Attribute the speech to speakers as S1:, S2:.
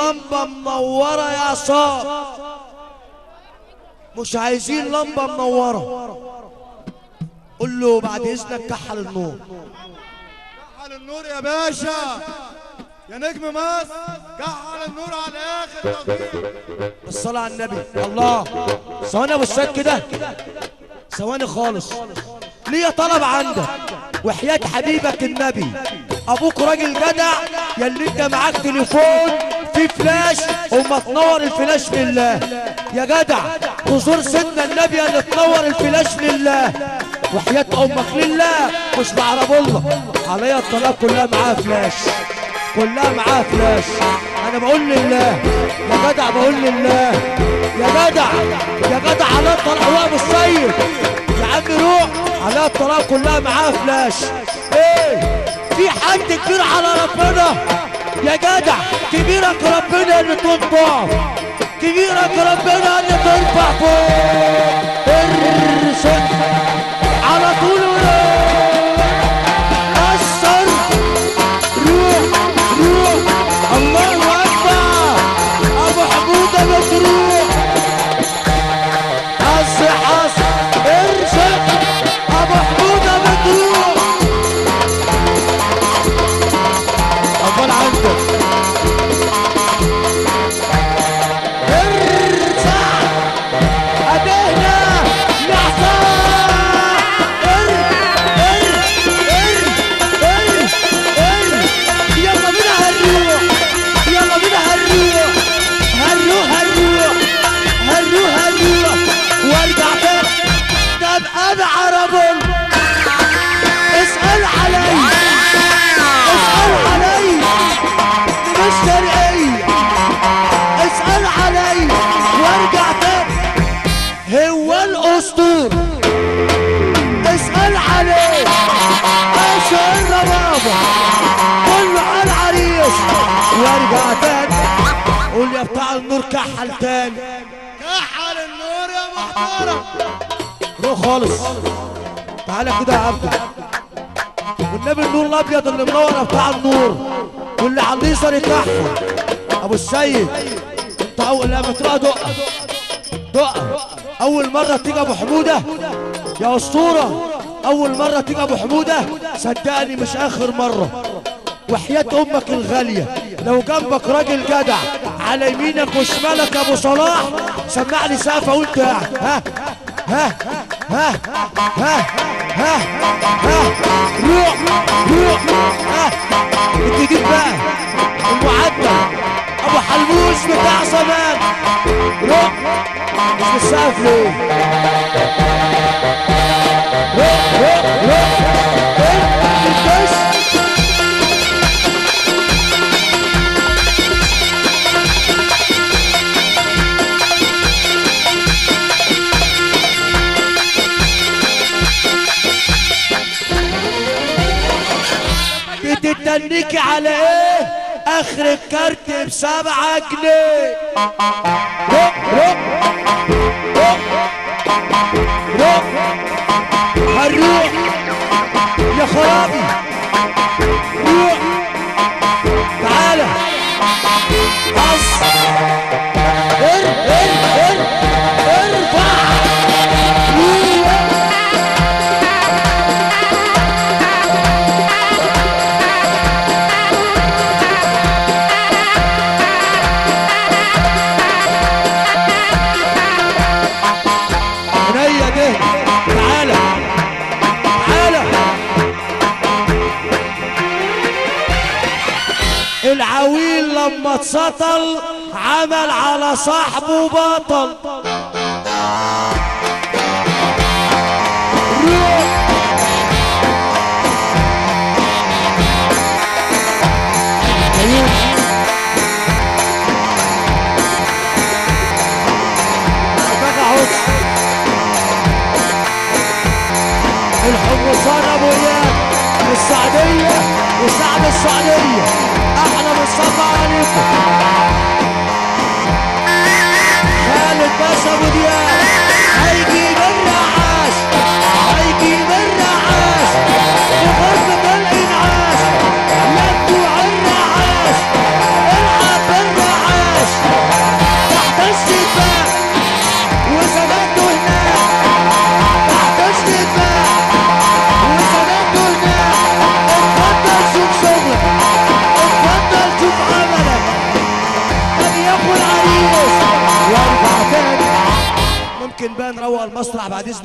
S1: لمبة منورة يا صاح، مش عايزين لمبة منورة. قول له بعد اذنك كحل النور.
S2: كحل النور يا باشا يا نجم مصر، كحل النور على الاخر دقيق.
S1: الصلاة على النبي. الله، ثواني يا ابو السيد كده، ثواني خالص. ليا طلب عندك وحياة حبيبك النبي، ابوك راجل جدع، يا اللي انت معاك تليفون في فلاش وما تنور الفلاش لله يا جدع، تزور سيدنا النبي اللي تنور الفلاش لله وحياة امك لله، مش بعرب الله عليا الطلاق كلها معاها فلاش، كلها معاها فلاش. انا بقول لله يا جدع، بقول لله يا جدع، يا جدع على الطلاق. هو ابو السيد يا عم روح على الطلاق كلها معاها فلاش. ايه في حد كبير على ربنا يا جدع؟ كبيرك ربنا اللي تنطع، كبيرك ربنا اللي ترفع فوق ارسل على طول. أثر روح روح، الله أكبر. أبو حمودة بتروح حص حص ارسل، أبو حمودة بتروح. أفضل عندك أنا عرب. اسأل علي، اسأل علي مستر ايه، اسأل علي وارجع تاني. هو الاسطور اسأل عليه، اسأل بابا كله على العريس وارجع تاني. قول يا بتاع النور كحل تاني،
S2: كحل النور يا محترم.
S1: روح خالص تعالى كده يا عبد، والنبي النور الابيض اللي منور بتاع النور واللي على اليسار يكحل. ابو السيد انت اول لما تروح دقه دقه، اول مره تيجي ابو حموده يا اسطوره، اول مره تيجي ابو حموده صدقني مش اخر مره. وحياة امك الغاليه لو جنبك راجل جدع على يمينك وشمالك يا ابو صلاح سمعني سقفه وانت قاعد. ها ها ها ها روح روح. الجديد بقى المعدل ابو حلموس بتاع زمان، روح مش بالسقف ليه؟ روح روح روح البس. بتتنيكي على ايه؟ اخر الكارت ب7 جنيه. روح روح روح روح هنروح يا خرابي، روح تعالى بص ارفع العويل لما اتسطل عمل على صاحبه بطل. روح الحمصان ابو اياد السعديه وسعد السعديه احنا بنصلي عليكم. خالد باشا ابو دياب هيجيب الرعاش، هيجيب الرعاش في غرفة الانعاش، يدوا الرعاش العب الرعاش. يا اخو العريس وارجع تاني. ممكن بقى نروق المسرح بعد اذنك.